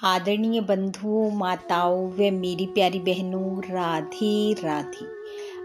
आदरणीय बंधुओं, माताओं व मेरी प्यारी बहनों, राधे राधे।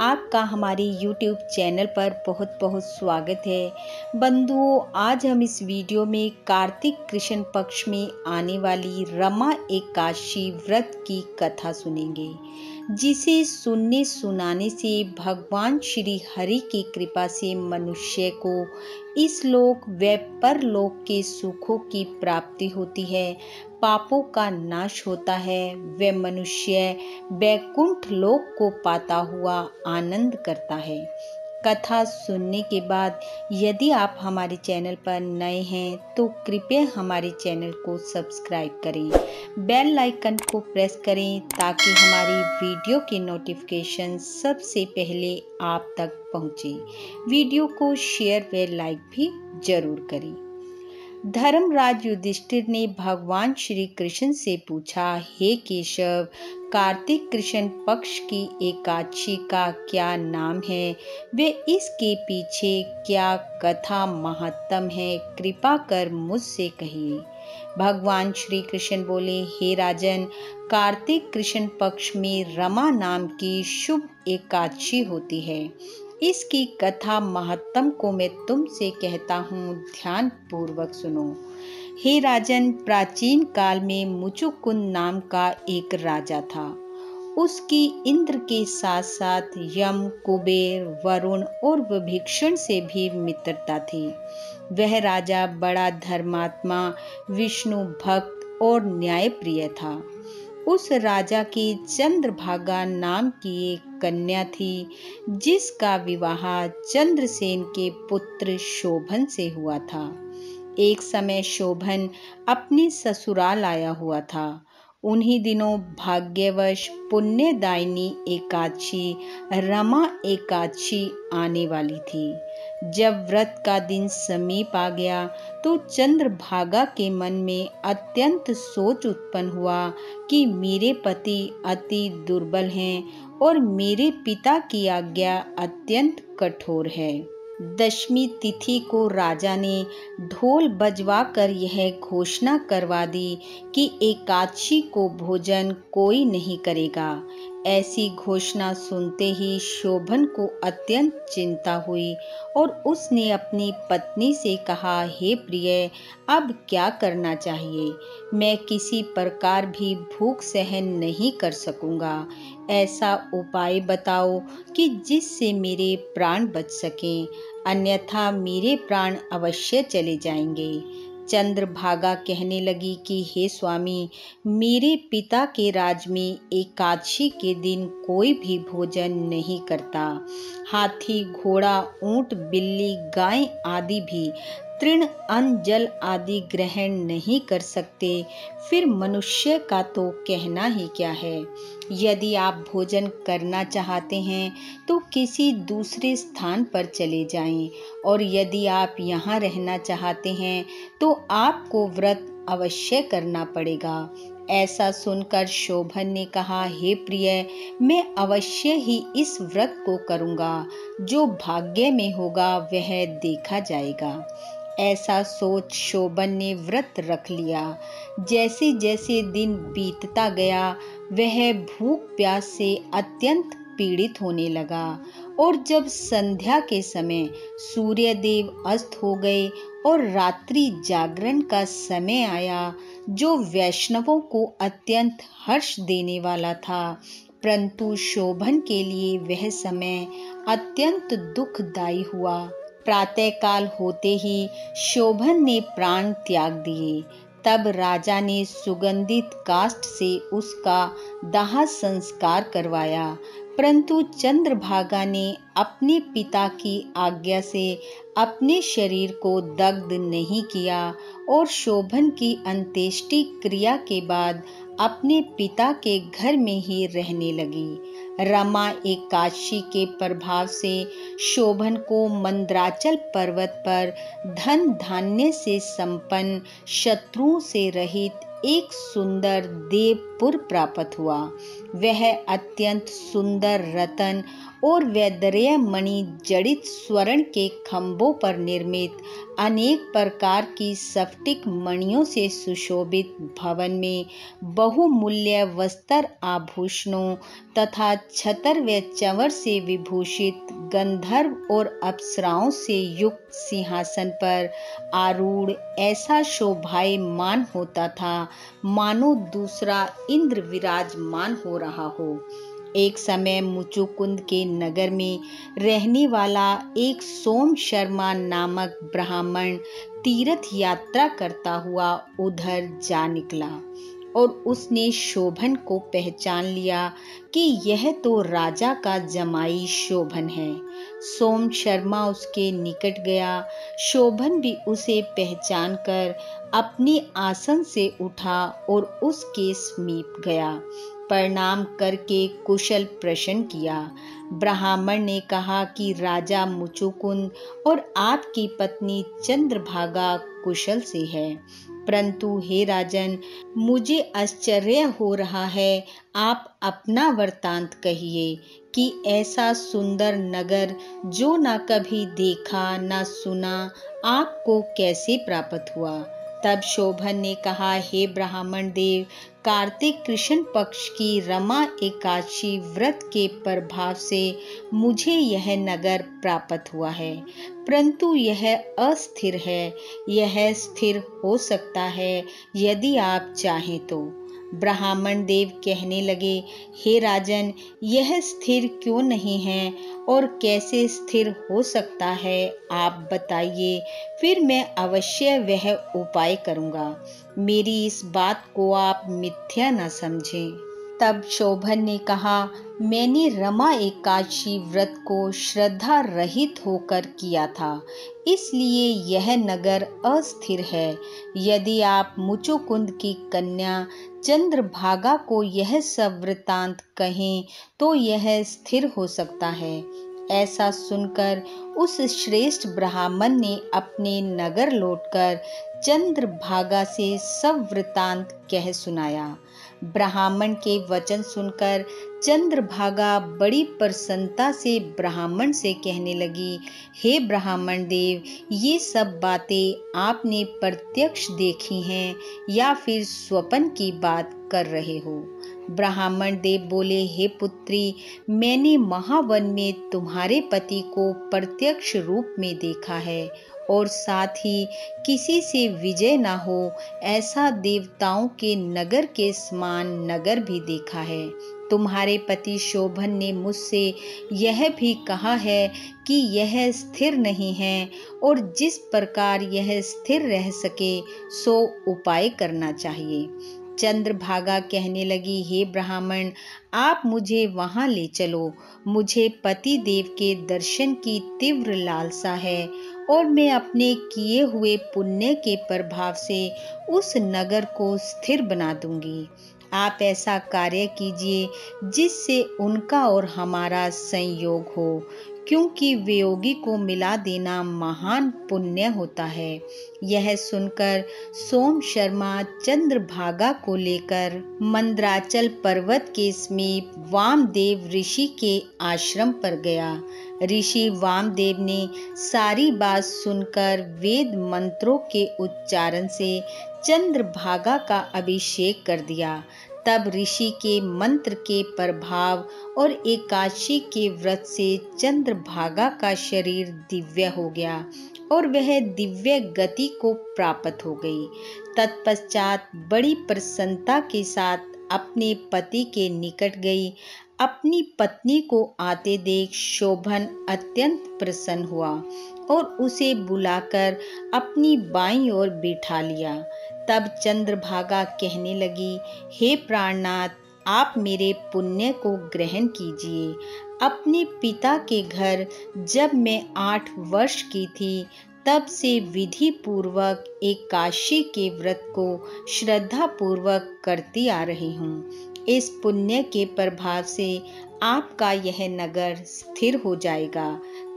आपका हमारे YouTube चैनल पर बहुत बहुत स्वागत है। बंधुओं, आज हम इस वीडियो में कार्तिक कृष्ण पक्ष में आने वाली रमा एकादशी व्रत की कथा सुनेंगे, जिसे सुनने सुनाने से भगवान श्री हरि की कृपा से मनुष्य को इस लोक व परलोक के सुखों की प्राप्ति होती है, पापों का नाश होता है व मनुष्य वैकुंठ लोक को पाता हुआ आनंद करता है। कथा सुनने के बाद यदि आप हमारे चैनल पर नए हैं तो कृपया हमारे चैनल को सब्सक्राइब करें, बेल आइकन को प्रेस करें ताकि हमारी वीडियो की नोटिफिकेशन सबसे पहले आप तक पहुंचे। वीडियो को शेयर व लाइक भी जरूर करें। धर्मराज युधिष्ठिर ने भगवान श्री कृष्ण से पूछा, हे केशव, कार्तिक कृष्ण पक्ष की एकादशी का क्या नाम है वे इसके पीछे क्या कथा महत्तम है, कृपा कर मुझसे कहिए। भगवान श्री कृष्ण बोले, हे राजन, कार्तिक कृष्ण पक्ष में रमा नाम की शुभ एकादशी होती है। इसकी कथा महत्तम को मैं तुमसे कहता हूँ, ध्यान पूर्वक सुनो। हे राजन, प्राचीन काल में मुचुकुंद नाम का एक राजा था। उसकी इंद्र के साथ साथ यम, कुबेर, वरुण और विभीषण से भी मित्रता थी। वह राजा बड़ा धर्मात्मा, विष्णु भक्त और न्यायप्रिय था। उस राजा की चंद्रभागा नाम की एक कन्या थी, जिसका विवाह चंद्रसेन के पुत्र शोभन से हुआ था। एक समय शोभन अपने ससुराल आया हुआ था। उन्हीं दिनों भाग्यवश पुण्यदायिनी एकादशी रमा एकादशी आने वाली थी। जब व्रत का दिन समीप आ गया तो चंद्रभागा के मन में अत्यंत सोच उत्पन्न हुआ कि मेरे पति अति दुर्बल हैं और मेरे पिता की आज्ञा अत्यंत कठोर है। दशमी तिथि को राजा ने ढोल बजवा कर यह घोषणा करवा दी कि एकादशी को भोजन कोई नहीं करेगा। ऐसी घोषणा सुनते ही शोभन को अत्यंत चिंता हुई और उसने अपनी पत्नी से कहा, हे प्रिय, अब क्या करना चाहिए? मैं किसी प्रकार भी भूख सहन नहीं कर सकूंगा। ऐसा उपाय बताओ कि जिससे मेरे प्राण बच सकें, अन्यथा मेरे प्राण अवश्य चले जाएंगे। चंद्रभागा कहने लगी कि हे स्वामी, मेरे पिता के राज में एकादशी के दिन कोई भी भोजन नहीं करता। हाथी, घोड़ा, ऊंट, बिल्ली, गाय आदि भी तृण, अन्न, जल आदि ग्रहण नहीं कर सकते। फिर मनुष्य का तो कहना ही क्या है। यदि आप भोजन करना चाहते हैं तो किसी दूसरे स्थान पर चले जाएं, और यदि आप यहाँ रहना चाहते हैं तो आपको व्रत अवश्य करना पड़ेगा। ऐसा सुनकर शोभन ने कहा, हे प्रिय, मैं अवश्य ही इस व्रत को करूँगा। जो भाग्य में होगा वह देखा जाएगा। ऐसा सोच शोभन ने व्रत रख लिया। जैसे जैसे दिन बीतता गया वह भूख प्यास से अत्यंत पीड़ित होने लगा, और जब संध्या के समय सूर्य देव अस्त हो गए और रात्रि जागरण का समय आया, जो वैष्णवों को अत्यंत हर्ष देने वाला था, परंतु शोभन के लिए वह समय अत्यंत दुखदायी हुआ। प्रातःकाल होते ही शोभन ने प्राण त्याग दिए। तब राजा ने सुगंधित काष्ठ से उसका दाह संस्कार करवाया, परंतु चंद्रभागा ने अपने पिता की आज्ञा से अपने शरीर को दग्ध नहीं किया और शोभन की अंत्येष्टि क्रिया के बाद अपने पिता के घर में ही रहने लगी। रमा एकादशी के प्रभाव से शोभन को मंदराचल पर्वत पर धन धान्य से संपन्न, शत्रुओं से रहित एक सुंदर देवपुर प्राप्त हुआ। वह अत्यंत सुंदर रतन और वैदर्य मणि जड़ित स्वर्ण के खंभों पर निर्मित अनेक प्रकार की स्फटिक मणियों से सुशोभित भवन में बहुमूल्य वस्त्र आभूषणों तथा छतर व चंवर से विभूषित गंधर्व और अप्सराओं से युक्त सिंहासन पर आरूढ़ ऐसा शोभायमान होता था मानो दूसरा इंद्र विराजमान हो रहा हो। एक समय मुचुकुंद के नगर में रहने वाला एक सोम शर्मा नामक ब्राह्मण तीर्थ यात्रा करता हुआ उधर जा निकला और उसने शोभन को पहचान लिया कि यह तो राजा का जमाई शोभन है। सोम शर्मा उसके निकट गया। शोभन भी उसे पहचान कर अपने आसन से उठा और उसके समीप गया। प्रणाम करके कुशल प्रश्न किया। ब्राह्मण ने कहा कि राजा मुचुकुंद और आपकी पत्नी चंद्रभागा कुशल से है, परंतु हे राजन, मुझे आश्चर्य हो रहा है। आप अपना वृत्तांत कहिए कि ऐसा सुंदर नगर जो न कभी देखा न सुना आपको कैसे प्राप्त हुआ। तब शोभन ने कहा, हे ब्राह्मण देव, कार्तिक कृष्ण पक्ष की रमा एकादशी व्रत के प्रभाव से मुझे यह नगर प्राप्त हुआ है, परंतु यह अस्थिर है। यह स्थिर हो सकता है यदि आप चाहें तो। ब्राह्मण देव कहने लगे, हे राजन, यह स्थिर क्यों नहीं है और कैसे स्थिर हो सकता है, आप बताइए, फिर मैं अवश्य वह उपाय करूंगा। मेरी इस बात को आप मिथ्या न समझें। तब शोभन ने कहा, मैंने रमा एकादशी व्रत को श्रद्धा रहित होकर किया था, इसलिए यह नगर अस्थिर है। यदि आप मुचुकुंद की कन्या चंद्रभागा को यह सब वृत्तांत कहें तो यह स्थिर हो सकता है। ऐसा सुनकर उस श्रेष्ठ ब्राह्मण ने अपने नगर लौटकर चंद्रभागा से सब वृत्तांत कह सुनाया। ब्राह्मण के वचन सुनकर चंद्रभागा बड़ी प्रसन्नता से ब्राह्मण से कहने लगी, हे ब्राह्मण देव, ये सब बातें आपने प्रत्यक्ष देखी हैं या फिर स्वप्न की बात कर रहे हो। ब्राह्मण देव बोले, हे पुत्री, मैंने महावन में तुम्हारे पति को प्रत्यक्ष रूप में देखा है और साथ ही किसी से विजय न हो ऐसा देवताओं के नगर के समान नगर भी देखा है। तुम्हारे पति शोभन ने मुझसे यह भी कहा है कि यह स्थिर नहीं है और जिस प्रकार यह स्थिर रह सके सो उपाय करना चाहिए। चंद्रभागा कहने लगी, हे ब्राह्मण, आप मुझे वहां ले चलो। मुझे पति देव के दर्शन की तीव्र लालसा है और मैं अपने किए हुए पुण्य के प्रभाव से उस नगर को स्थिर बना दूंगी। आप ऐसा कार्य कीजिए जिससे उनका और हमारा संयोग हो, क्योंकि वियोगी को मिला देना महान पुण्य होता है। यह सुनकर सोम शर्मा चंद्रभागा को लेकर मंद्राचल पर्वत के समीप वामदेव ऋषि के आश्रम पर गया। ऋषि वामदेव ने सारी बात सुनकर वेद मंत्रों के उच्चारण से चंद्रभागा का अभिषेक कर दिया। तब ऋषि के मंत्र के प्रभाव और एकादशी के व्रत से चंद्रभागा का शरीर दिव्य हो गया और वह दिव्य गति को प्राप्त हो गई। तत्पश्चात बड़ी प्रसन्नता के साथ अपने पति के निकट गई। अपनी पत्नी को आते देख शोभन अत्यंत प्रसन्न हुआ और उसे बुलाकर अपनी बाईं ओर बिठा लिया। तब चंद्रभागा कहने लगी, हे प्राणनाथ, आप मेरे पुण्य को ग्रहण कीजिए। अपने पिता के घर जब मैं 8 वर्ष की थी तब से विधि पूर्वक एकादशी के व्रत को श्रद्धा पूर्वक करती आ रही हूँ। इस पुण्य के प्रभाव से आपका यह नगर स्थिर हो जाएगा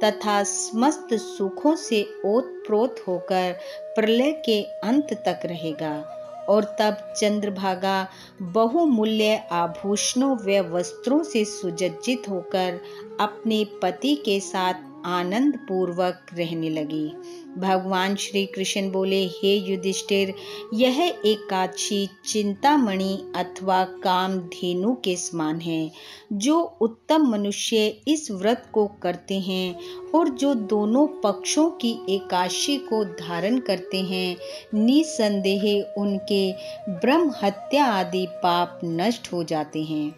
तथा समस्त सुखों से ओतप्रोत होकर प्रलय के अंत तक रहेगा और तब चंद्रभागा बहुमूल्य आभूषणों व वस्त्रों से सुसज्जित होकर अपने पति के साथ आनंद पूर्वक रहने लगी। भगवान श्री कृष्ण बोले, हे युधिष्ठिर, यह एकादशी चिंतामणि अथवा कामधेनु के समान है। जो उत्तम मनुष्य इस व्रत को करते हैं और जो दोनों पक्षों की एकादशी को धारण करते हैं, निसंदेह उनके ब्रह्म हत्या आदि पाप नष्ट हो जाते हैं।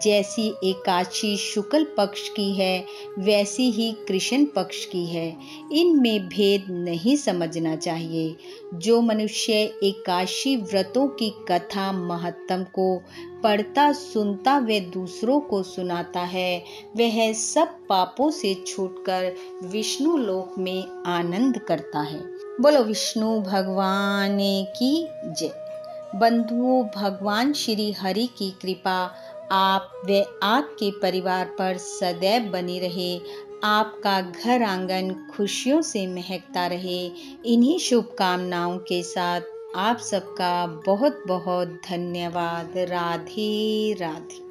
जैसी एकादशी शुक्ल पक्ष की है वैसी ही कृष्ण पक्ष की है, इनमें भेद नहीं समझना चाहिए। जो मनुष्य एकादशी व्रतों की कथा महत्तम को पढ़ता सुनता व दूसरों को सुनाता है, वह सब पापों से छूटकर विष्णु लोक में आनंद करता है। बोलो विष्णु भगवान की जय। बंधुओं, भगवान श्री हरि की कृपा आप व आपके परिवार पर सदैव बनी रहे। आपका घर आंगन खुशियों से महकता रहे। इन्हीं शुभकामनाओं के साथ आप सबका बहुत बहुत धन्यवाद। राधे राधे।